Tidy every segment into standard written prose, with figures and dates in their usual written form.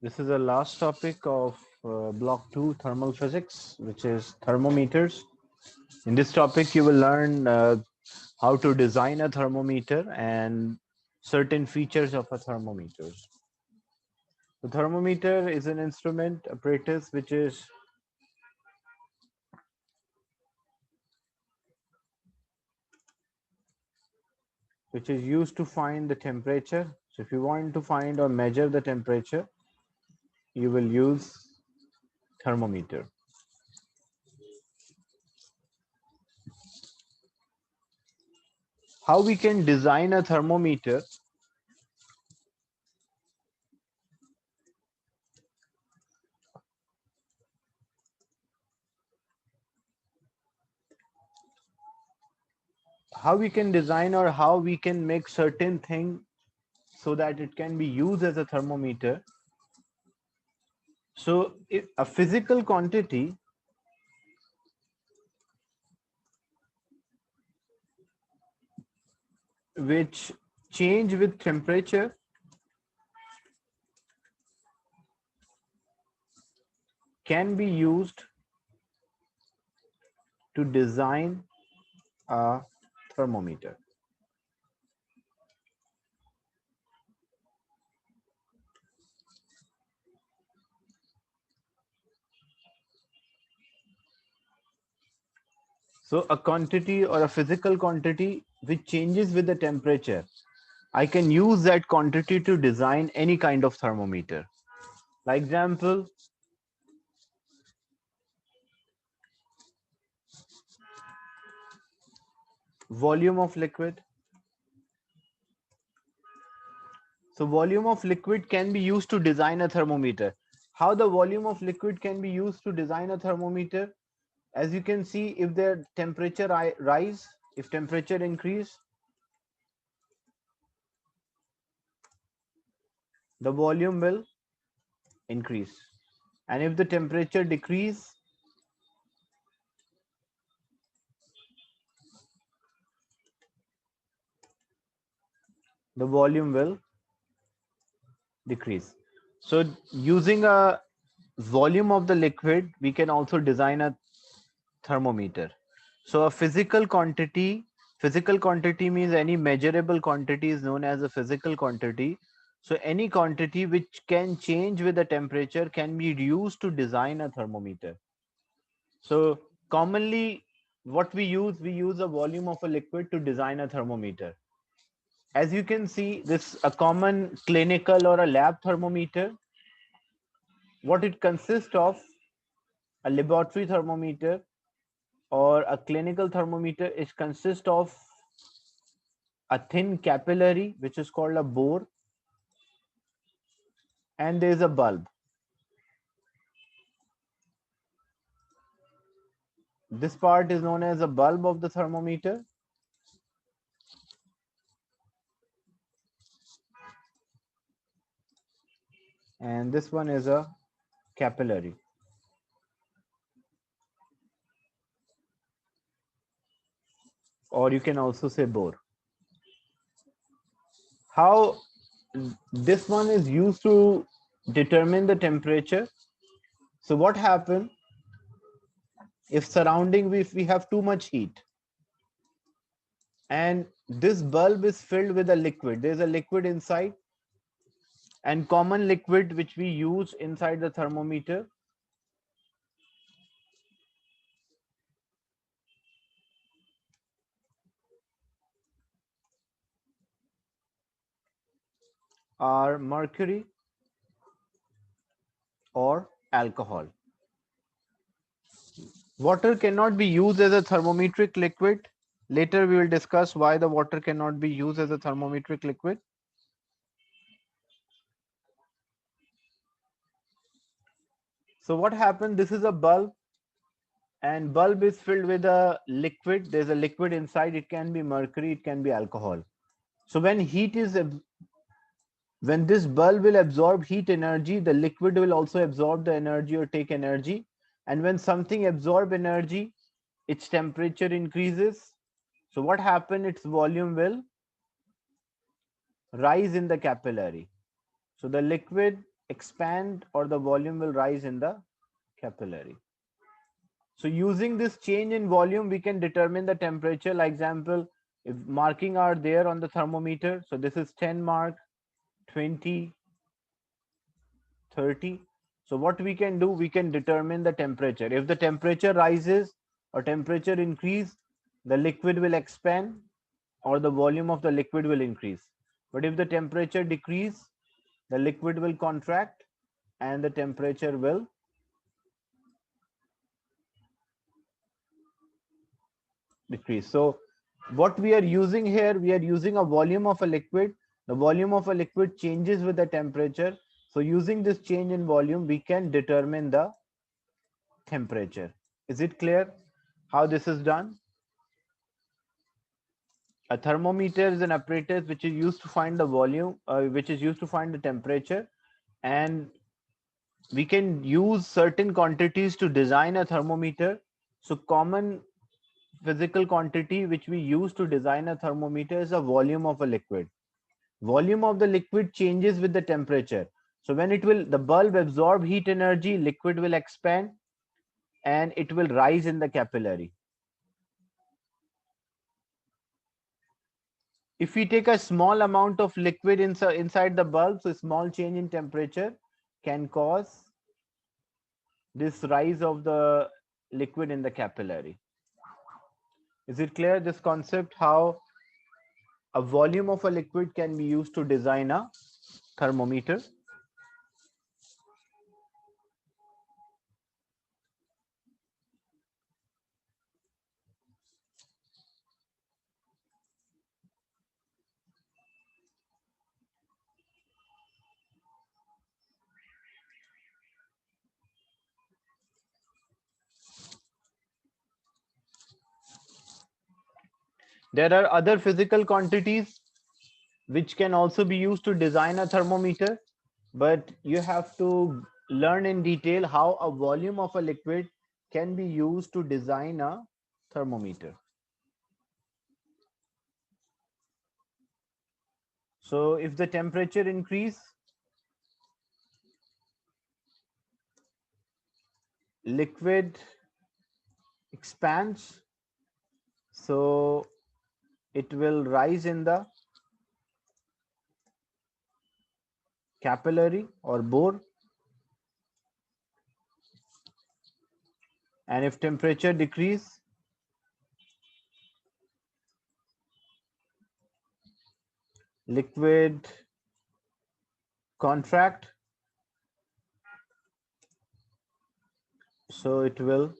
This is the last topic of block 2 thermal physics, which is thermometers. In this topic, you will learn how to design a thermometer and certain features of a thermometer. The thermometer is an instrument apparatus which is used to find the temperature. So if you want to find or measure the temperature, you will use thermometer. How we can design a thermometer? How we can design or how we can make certain thing so that it can be used as a thermometer. So if a physical quantity which change with temperature can be used to design a thermometer. So a quantity or a physical quantity which changes with the temperature, I can use that quantity to design any kind of thermometer. Like example, volume of liquid. So volume of liquid can be used to design a thermometer. How the volume of liquid can be used to design a thermometer? As you can see, if the temperature rise, if temperature increase, the volume will increase. And if the temperature decrease, the volume will decrease. So using a volume of the liquid, we can also design a thermometer. So a physical quantity means any measurable quantity is known as a physical quantity. So any quantity which can change with the temperature can be used to design a thermometer. So commonly what we use a volume of a liquid to design a thermometer. As you can see, this a common clinical or a lab thermometer. What it consists of, a laboratory thermometer or a clinical thermometer, it consists of a thin capillary, which is called a bore, and there is a bulb. This part is known as a bulb of the thermometer. And this one is a capillary. Or you can also say bore. How this one is used to determine the temperature. So what happens if surrounding, if we have too much heat and this bulb is filled with a liquid, there's a liquid inside, and common liquid which we use inside the thermometer are mercury or alcohol. Water cannot be used as a thermometric liquid. Later we will discuss why the water cannot be used as a thermometric liquid. So what happened, this is a bulb and bulb is filled with a liquid. There's a liquid inside. It can be mercury, it can be alcohol. So when this bulb will absorb heat energy, the liquid will also absorb the energy or take energy. And when something absorb energy, its temperature increases. So what happened, its volume will rise in the capillary. So the liquid expand or the volume will rise in the capillary. So using this change in volume, we can determine the temperature. Like example, if marking are there on the thermometer, so this is 10 mark, 20, 30. So what we can do, we can determine the temperature. If the temperature rises or temperature increase, the liquid will expand or the volume of the liquid will increase. But if the temperature decrease, the liquid will contract and the temperature will decrease. So what we are using here, we are using a volume of a liquid. The volume of a liquid changes with the temperature. So using this change in volume, we can determine the temperature. Is it clear how this is done? A thermometer is an apparatus which is used to find the volume, which is used to find the temperature, and we can use certain quantities to design a thermometer. So common physical quantity which we use to design a thermometer is the volume of a liquid. Volume of the liquid changes with the temperature. So when the bulb absorb heat energy, liquid will expand and it will rise in the capillary. If we take a small amount of liquid inside the bulb, so a small change in temperature can cause this rise of the liquid in the capillary. Is it clear, this concept, how a volume of a liquid can be used to design a thermometer? There are other physical quantities which can also be used to design a thermometer, but you have to learn in detail how a volume of a liquid can be used to design a thermometer. So if the temperature increase, liquid expands, so it will rise in the capillary or bore, and if temperature decrease, liquid contract, so it will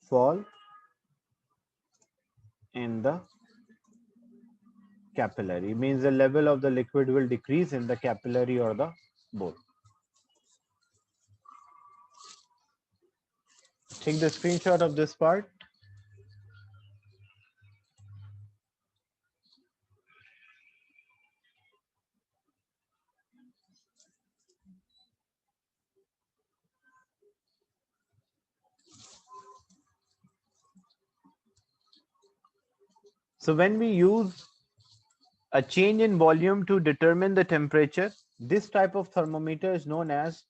fall in the capillary. It means the level of the liquid will decrease in the capillary or the bore. Take the screenshot of this part. So when we use a change in volume to determine the temperature, this type of thermometer is known as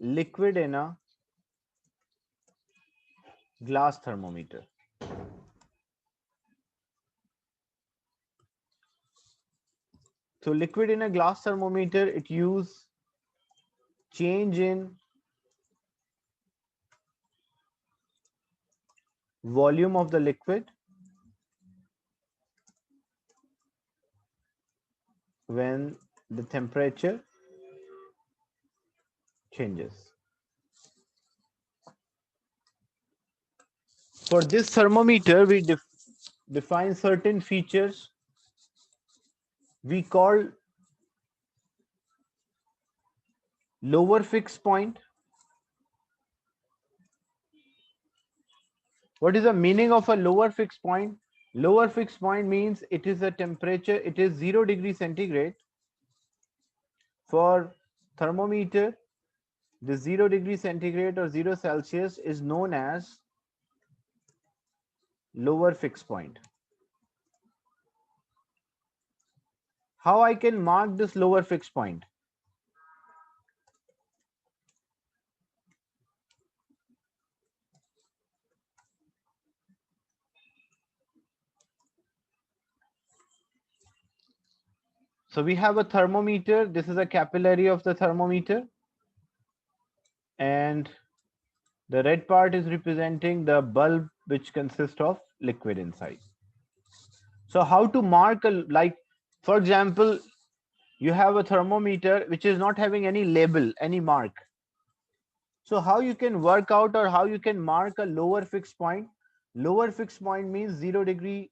liquid in a glass thermometer. So liquid in a glass thermometer, it use change in volume of the liquid when the temperature changes. For this thermometer, we define certain features we call lower fixed point. What is the meaning of a lower fixed point? Lower fixed point means it is a temperature, it is 0 degree centigrade. For thermometer, the 0 degree centigrade or 0 Celsius is known as lower fixed point. how I can mark this lower fixed point? So we have a thermometer. This is a capillary of the thermometer. And the red part is representing the bulb, which consists of liquid inside. So how to mark like, for example, you have a thermometer which is not having any label, any mark. So how you can work out or how you can mark a lower fixed point? Lower fixed point means 0 degree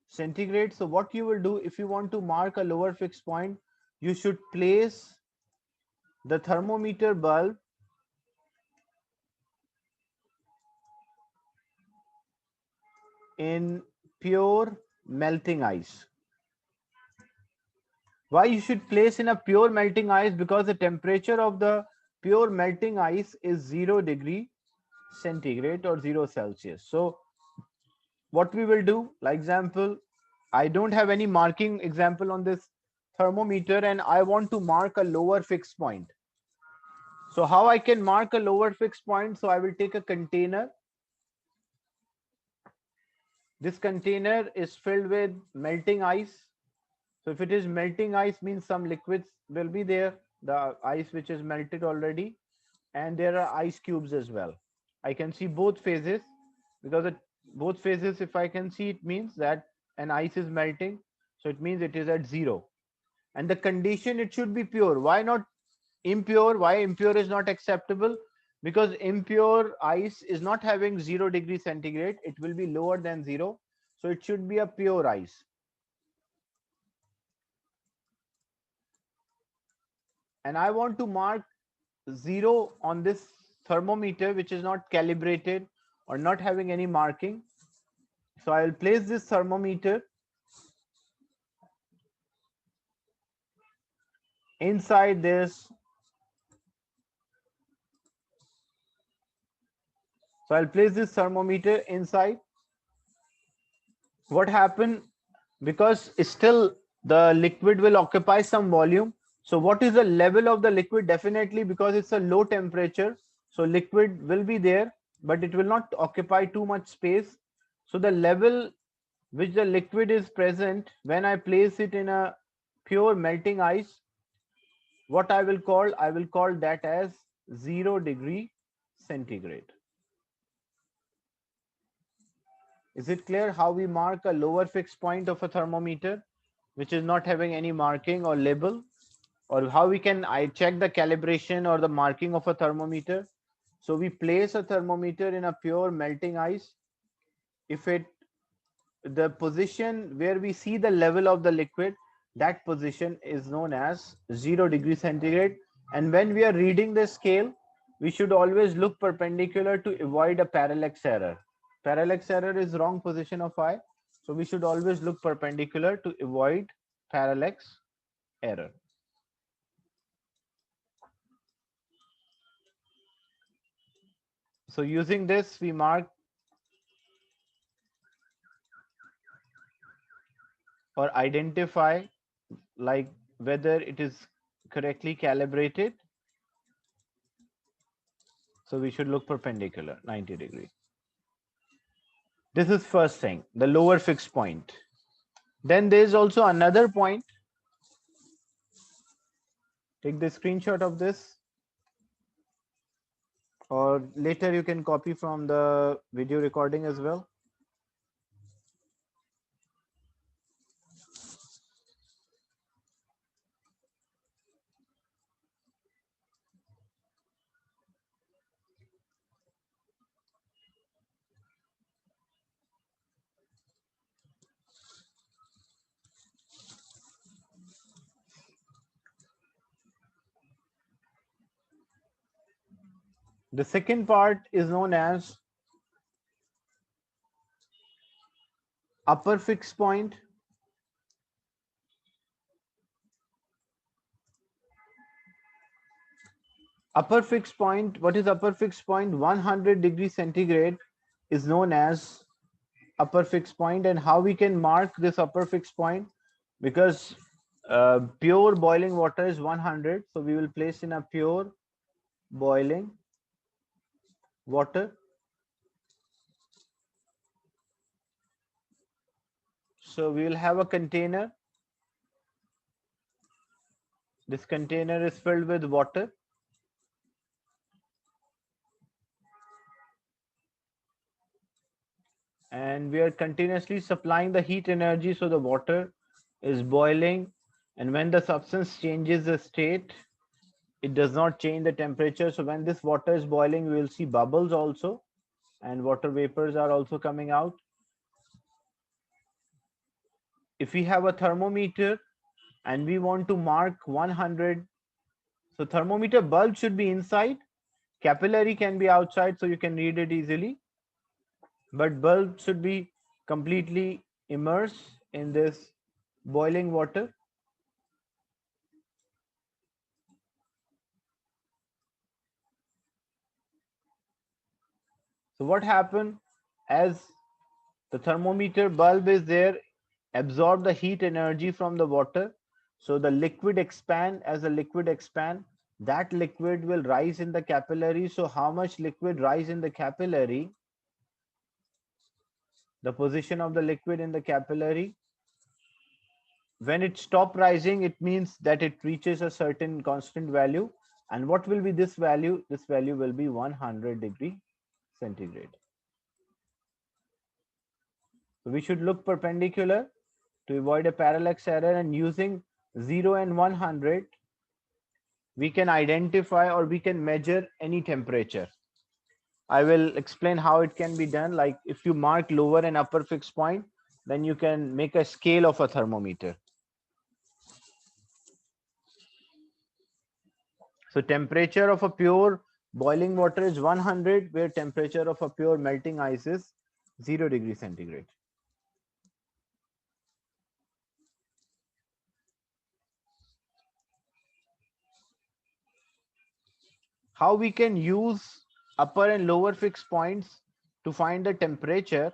centigrade. So what you will do, if you want to mark a lower fixed point, you should place the thermometer bulb in pure melting ice. Why you should place in a pure melting ice? Because the temperature of the pure melting ice is 0 degree centigrade or 0 Celsius. So what we will do, like example, I don't have any marking example on this thermometer and I want to mark a lower fixed point. So how I can mark a lower fixed point? So I will take a container. This container is filled with melting ice. So if it is melting ice, means some liquids will be there, the ice which is melted already, and there are ice cubes as well. I can see both phases, because both phases, if I can see, it means that an ice is melting. So it means it is at 0. And the condition, it should be pure. Why not impure? Why impure is not acceptable? Because impure ice is not having 0 degree centigrade. It will be lower than 0. So it should be a pure ice. And I want to mark 0 on this thermometer, which is not calibrated or not having any marking. So I will place this thermometer inside this. So I'll place this thermometer inside. What happened? Because still the liquid will occupy some volume. So what is the level of the liquid? Definitely, because it's a low temperature, so liquid will be there, but it will not occupy too much space. So the level which the liquid is present when I place it in a pure melting ice, what I will call that as 0 degree centigrade. Is it clear how we mark a lower fixed point of a thermometer which is not having any marking or label? Or how we can check the calibration or the marking of a thermometer? So we place a thermometer in a pure melting ice. If the position where we see the level of the liquid, that position is known as 0 degree centigrade. And when we are reading the scale, we should always look perpendicular to avoid a parallax error. Parallax error is wrong position of I. So we should always look perpendicular to avoid parallax error. So using this, we mark or identify like whether it is correctly calibrated. So we should look perpendicular, 90 degree. This is first thing, the lower fixed point. Then there is also another point. Take the screenshot of this, or later you can copy from the video recording as well. The second part is known as upper fixed point. Upper fixed point, what is upper fixed point? 100 degree centigrade is known as upper fixed point. And how we can mark this upper fixed point? Because Pure boiling water is 100, so we will place in a pure boiling water. So we will have a container. This container is filled with water. And we are continuously supplying the heat energy, so the water is boiling, and when the substance changes the state, it does not change the temperature. So when this water is boiling, we will see bubbles also, and water vapors are also coming out. If we have a thermometer and we want to mark 100, so thermometer bulb should be inside, capillary can be outside, so you can read it easily, but bulb should be completely immersed in this boiling water. So what happened, as the thermometer bulb is there, absorb the heat energy from the water. So the liquid expand. As the liquid expand, that liquid will rise in the capillary. So how much liquid rise in the capillary? The position of the liquid in the capillary. When it stop rising, it means that it reaches a certain constant value. And what will be this value? This value will be 100 degree centigrade. So we should look perpendicular to avoid a parallax error, and using 0 and 100, we can identify or we can measure any temperature. I will explain how it can be done. Like if you mark lower and upper fixed point, then you can make a scale of a thermometer. So temperature of a pure boiling water is 100, where temperature of a pure melting ice is 0 degree centigrade. How we can use upper and lower fixed points to find the temperature?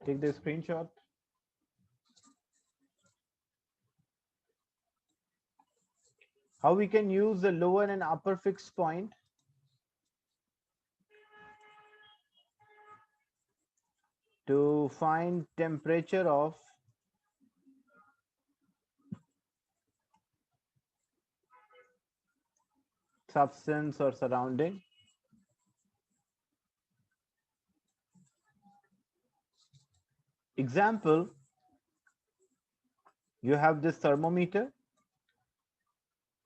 Take the screenshot. How we can use the lower and upper fixed point to find temperature of substance or surrounding. Example, you have this thermometer.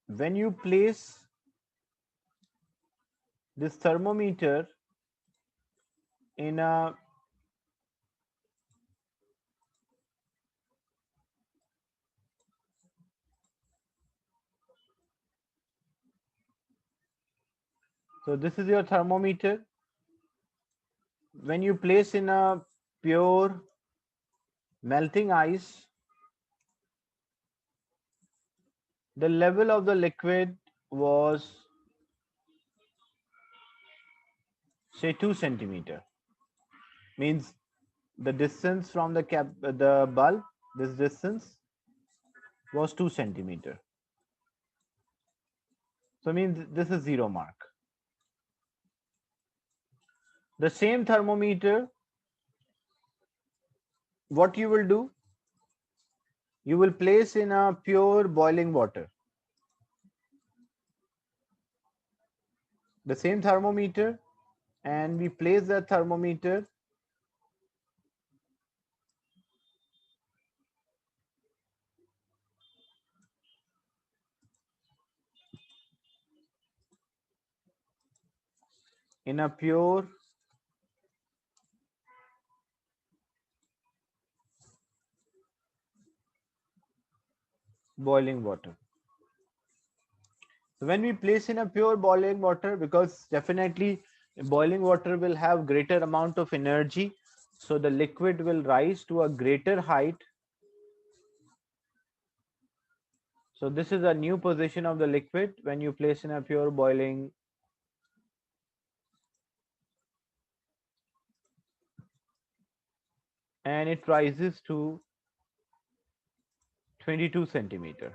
When you place this thermometer in a so this is your thermometer. When you place in a pure melting ice, the level of the liquid was, say, 2 centimeter. Means the distance from the bulb, this distance was 2 centimeter. So means this is 0 mark. The same thermometer, what you will do? You will place in a pure boiling water. The same thermometer, and we place the thermometer in a pure boiling water. So when we place in a pure boiling water, because definitely boiling water will have greater amount of energy, so the liquid will rise to a greater height. So this is a new position of the liquid when you place in a pure boiling. And it rises to 22 centimeter.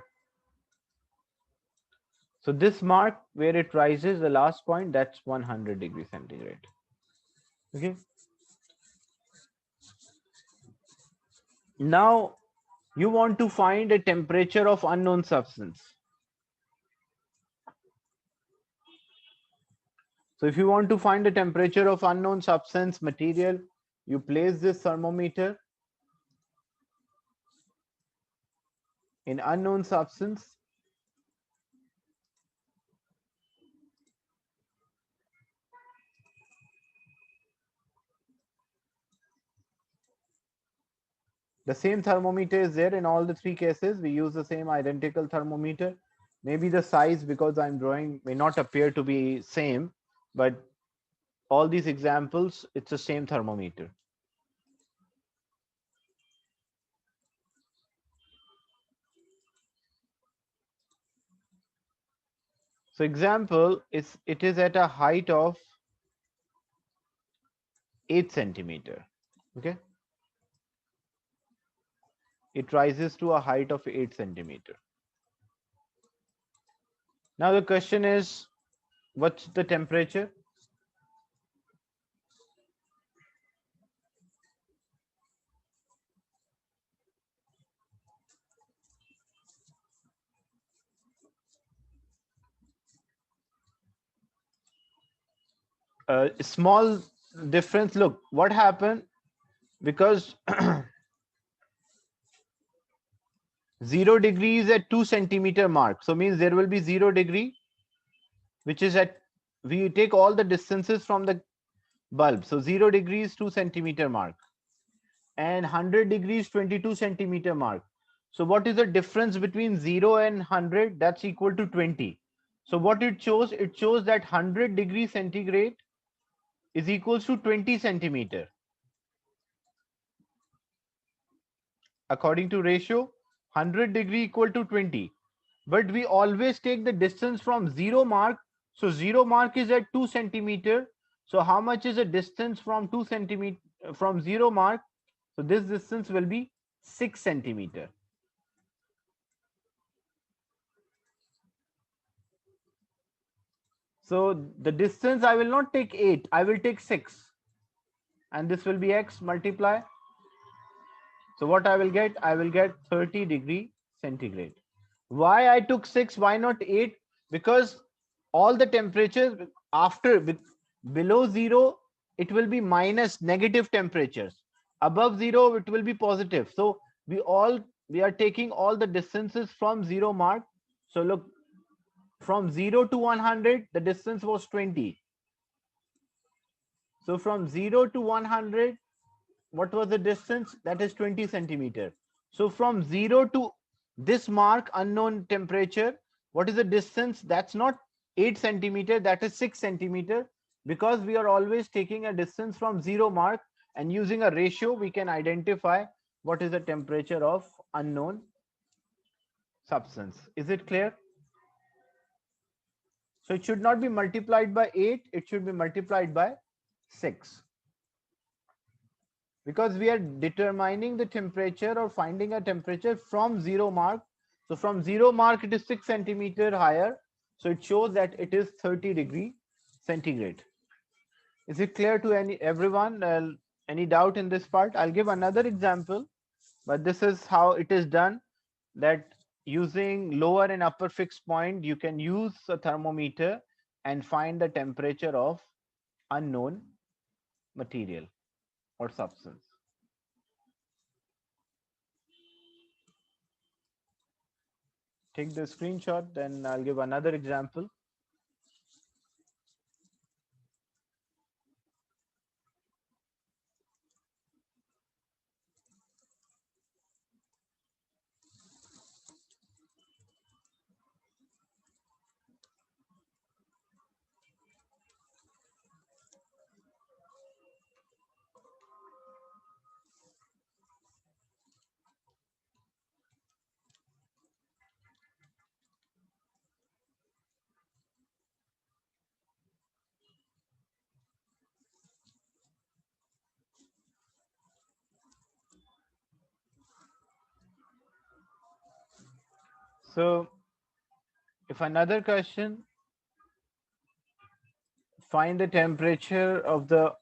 So this mark where it rises, the last point, that's 100 degrees centigrade. Okay. Now you want to find a temperature of unknown substance. So if you want to find the temperature of unknown substance material, you place this thermometer in unknown substance. The same thermometer is there in all the three cases. We use the same identical thermometer. Maybe the size, because I'm drawing, may not appear to be same, but all these examples, it's the same thermometer. So example is, it is at a height of 8 centimeter. Okay. It rises to a height of 8 centimeter. Now the question is, what's the temperature? Small difference. Look, what happened, because 0 degree is at 2 centimeter mark. So means there will be 0 degree, which is at, we take all the distances from the bulb. So 0 degrees 2 centimeter mark, and 100 degrees 22 centimeter mark. So what is the difference between 0 and 100? That's equal to 20. So what it shows? It shows that 100 degrees centigrade is equals to 20 centimeter. According to ratio, 100 degree equal to 20. But we always take the distance from 0 mark. So 0 mark is at 2 centimeter. So how much is the distance from 2 centimeter from 0 mark? So this distance will be 6 centimeter. So the distance, I will not take 8, I will take 6. And this will be x multiply. So what I will get? I will get 30 degree centigrade. Why I took 6? Why not 8? Because all the temperatures after, with below 0, it will be minus, negative temperatures. Above 0, it will be positive. So we are taking all the distances from 0 mark. So look, from 0 to 100, the distance was 20. So from 0 to 100, what was the distance? That is 20 centimeter. So from 0 to this mark, unknown temperature, what is the distance? That's not 8 centimeter, that is 6 centimeter, because we are always taking a distance from 0 mark, and using a ratio we can identify what is the temperature of unknown substance. Is it clear? So it should not be multiplied by 8, it should be multiplied by 6. Because we are determining the temperature or finding a temperature from 0 mark. So from 0 mark, it is 6 centimeter higher. So it shows that it is 30 degree centigrade. Is it clear to everyone? Any doubt in this part? I'll give another example, but this is how it is done, that using lower and upper fixed point, you can use a thermometer and find the temperature of unknown material or substance. Take the screenshot, then I'll give another example. So if another question, find the temperature of the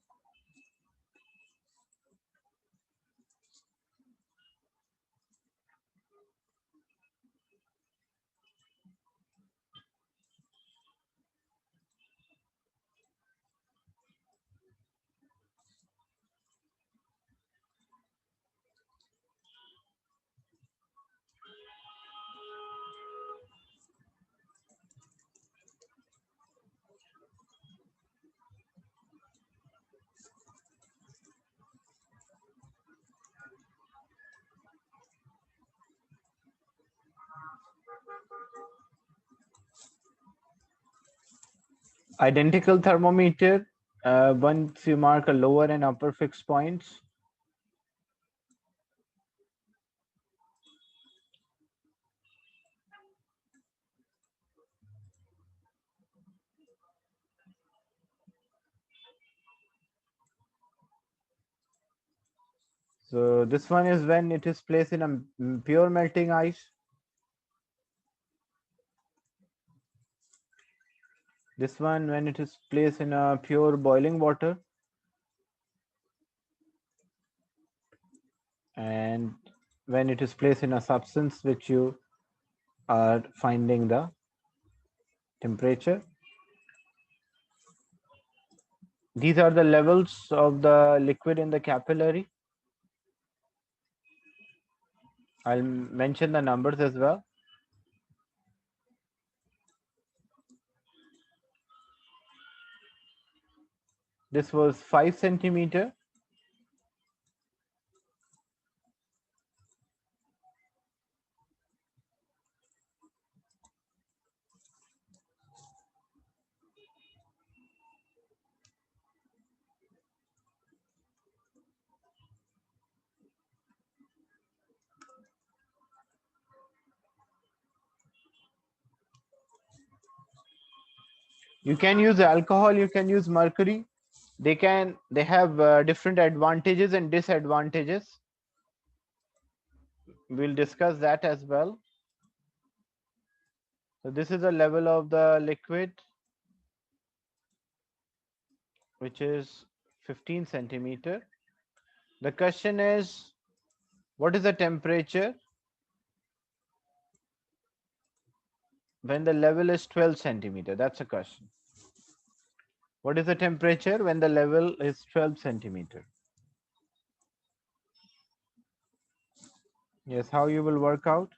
identical thermometer, once you mark a lower and upper fixed points. So this one is when it is placed in a pure melting ice. This one when it is placed in a pure boiling water. And when it is placed in a substance which you are finding the temperature. These are the levels of the liquid in the capillary. I'll mention the numbers as well. This was 5 centimeter. You can use alcohol, you can use mercury. They have different advantages and disadvantages. We'll discuss that as well. So this is the level of the liquid, which is 15 centimeter. The question is, what is the temperature when the level is 12 centimeter? That's a question. What is the temperature when the level is 12 centimeter? Yes, how you will work out?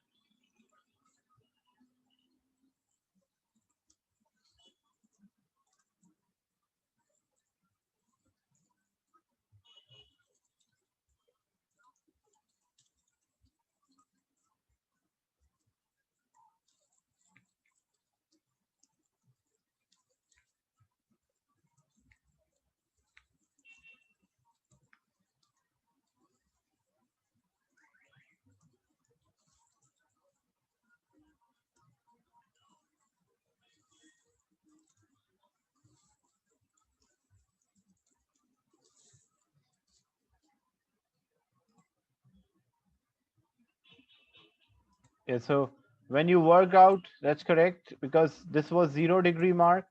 Yeah, so when you work out, that's correct, because this was 0 degree mark,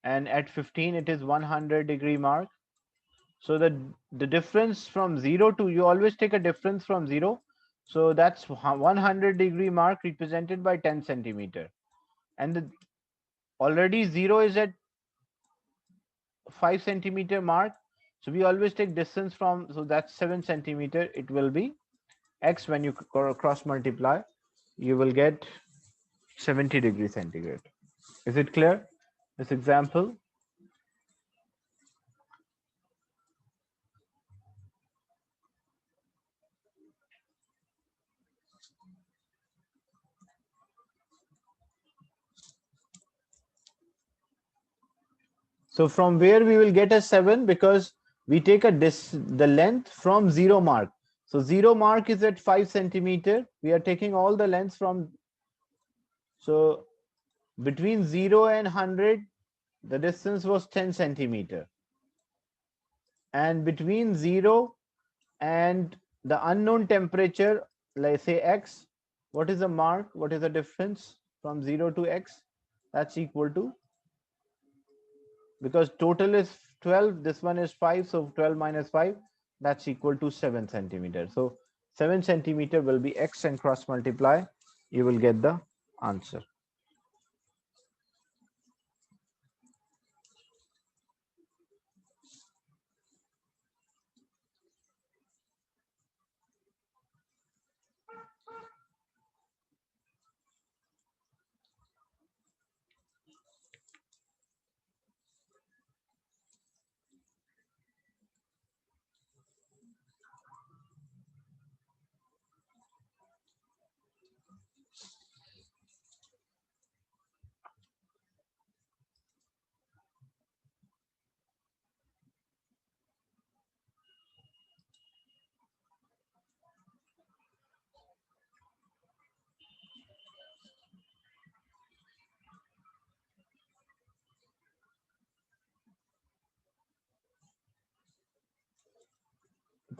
and at 15 it is 100 degree mark. So the difference from 0 to, you always take a difference from 0. So that's 100 degree mark represented by 10 centimeter. And already 0 is at 5 centimeter mark. So we always take distance from, so that's 7 centimeter. It will be X. When you cross multiply, you will get 70 degrees centigrade. Is it clear? This example. So from where we will get a 7, because we take the length from 0 mark. So 0 mark is at 5 centimeter. We are taking all the lengths from, so between 0 and 100, the distance was 10 centimeter. And between 0 and the unknown temperature, let's say X, What is the mark? What is the difference from 0 to x? That's equal to, because total is 12, this one is 5, so 12 minus 5, that's equal to 7 centimeter. So 7 centimeter will be x, and cross multiply, you will get the answer.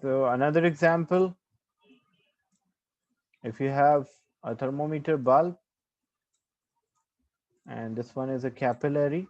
So another example, if you have a thermometer bulb, and this one is a capillary,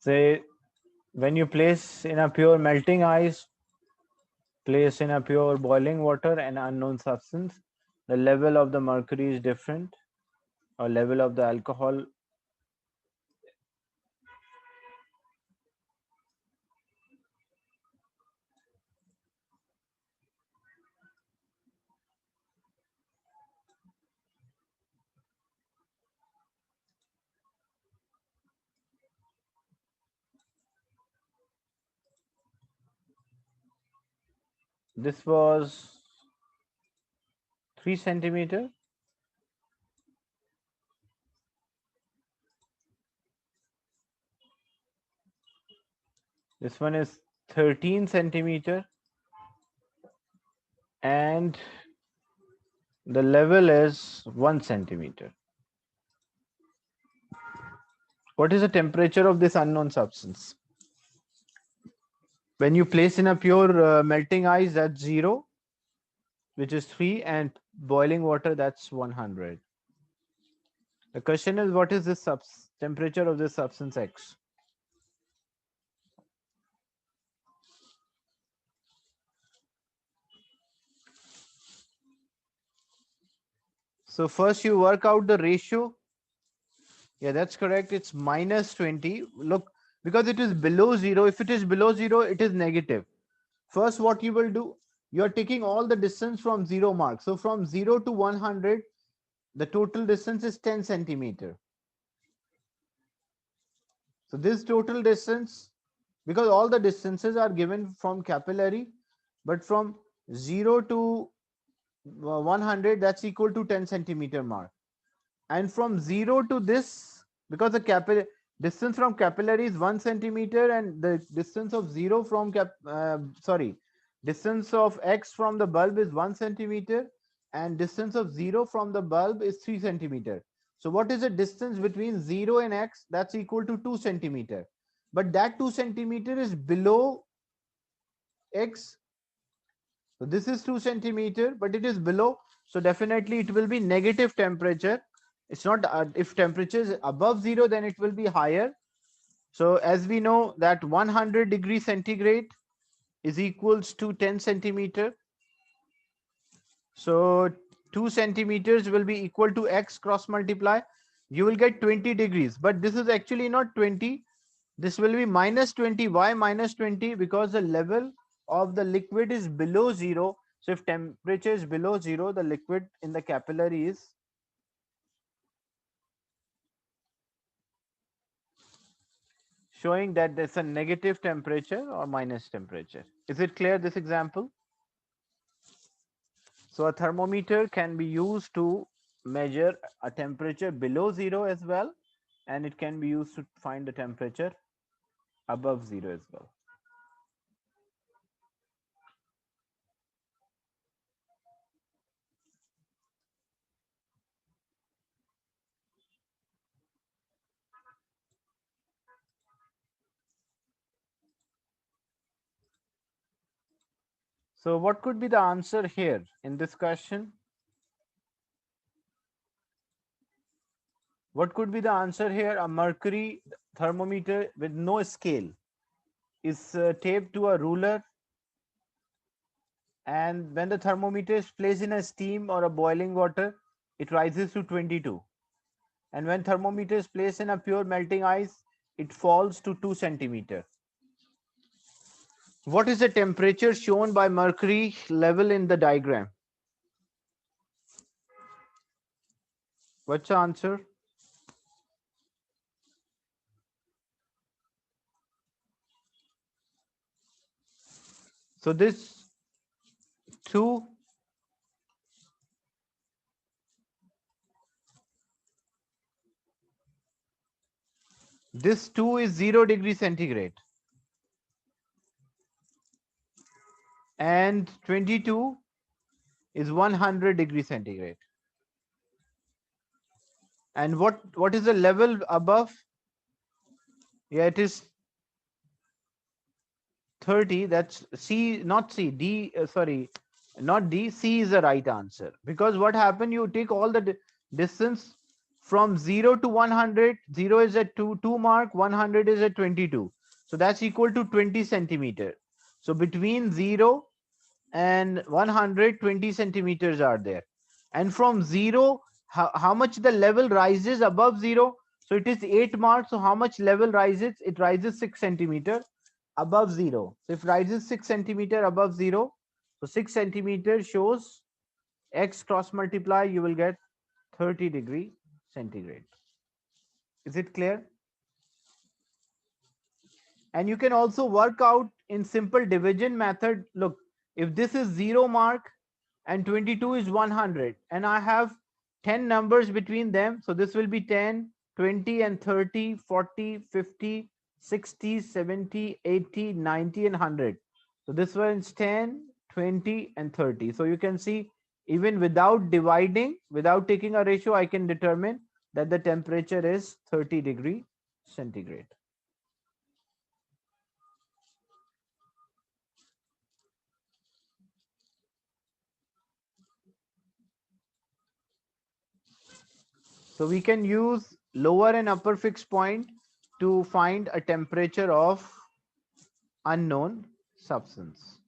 say when you place in a pure melting ice, place in a pure boiling water, an unknown substance, the level of the mercury is different, or level of the alcohol. This was 3 centimeter. This one is 13 centimeter, and the level is 1 centimeter. What is the temperature of this unknown substance? When you place in a pure melting ice, that's 0, which is 3, and boiling water, that's 100. The question is, what is this temperature of this substance X? So first you work out the ratio. Yeah, that's correct. It's minus 20. Look, because it is below 0. If it is below 0, it is negative. First, what you will do, you're taking all the distance from 0 mark. So from 0 to 100, the total distance is 10 centimeter. So this total distance, because all the distances are given from capillary, but from 0 to 100, that's equal to 10 centimeter mark. And from 0 to this, because the distance from capillary is 1 centimeter, and the distance of 0 from distance of X from the bulb is 1 centimeter, and distance of 0 from the bulb is 3 centimeter. So what is the distance between 0 and X? That's equal to 2 centimeter. But that 2 centimeter is below X. So this is 2 centimeter, but it is below. So definitely it will be negative temperature. It's not, if temperature is above 0, then it will be higher. So as we know that 100 degrees centigrade is equals to 10 centimeter. So 2 centimeters will be equal to X, cross multiply. You will get 20 degrees, but this is actually not 20. This will be minus 20. Why minus 20? Because the level of the liquid is below zero. So if temperature is below zero, the liquid in the capillary is showing that there's a negative temperature or minus temperature. Is it clear, this example? So a thermometer can be used to measure a temperature below zero as well, and it can be used to find the temperature above zero as well. So what could be the answer here in this question? What could be the answer here? A mercury thermometer with no scale is taped to a ruler, and when the thermometer is placed in a steam or a boiling water, it rises to 22. And when thermometer is placed in a pure melting ice, it falls to 2 centimeter. What is the temperature shown by mercury level in the diagram? What's the answer? So this 2, this 2 is 0 degree centigrade, and 22 is 100 degree centigrade. And what is the level above? Yeah, it is 30. That's C, not C, D, sorry, not D, C is the right answer. Because what happened, you take all the distance from 0 to 100. 0 is at 2 mark, 100 is at 22. So that's equal to 20 centimeter. So between 0 and 120 centimeters are there. And from 0, how much the level rises above 0? So it is 8 marks. So how much level rises? It rises 6 centimeter above 0. So if rises 6 centimeter above 0, so 6 centimeter shows x cross multiply, you will get 30 degree centigrade. Is it clear? And you can also work out in simple division method. Look, if this is 0 mark and 22 is 100, and I have 10 numbers between them, so this will be 10, 20 and 30, 40, 50, 60, 70, 80, 90 and 100. So this one's 10, 20 and 30. So you can see, even without dividing, without taking a ratio, I can determine that the temperature is 30 degree centigrade. So we can use lower and upper fixed point to find a temperature of unknown substance.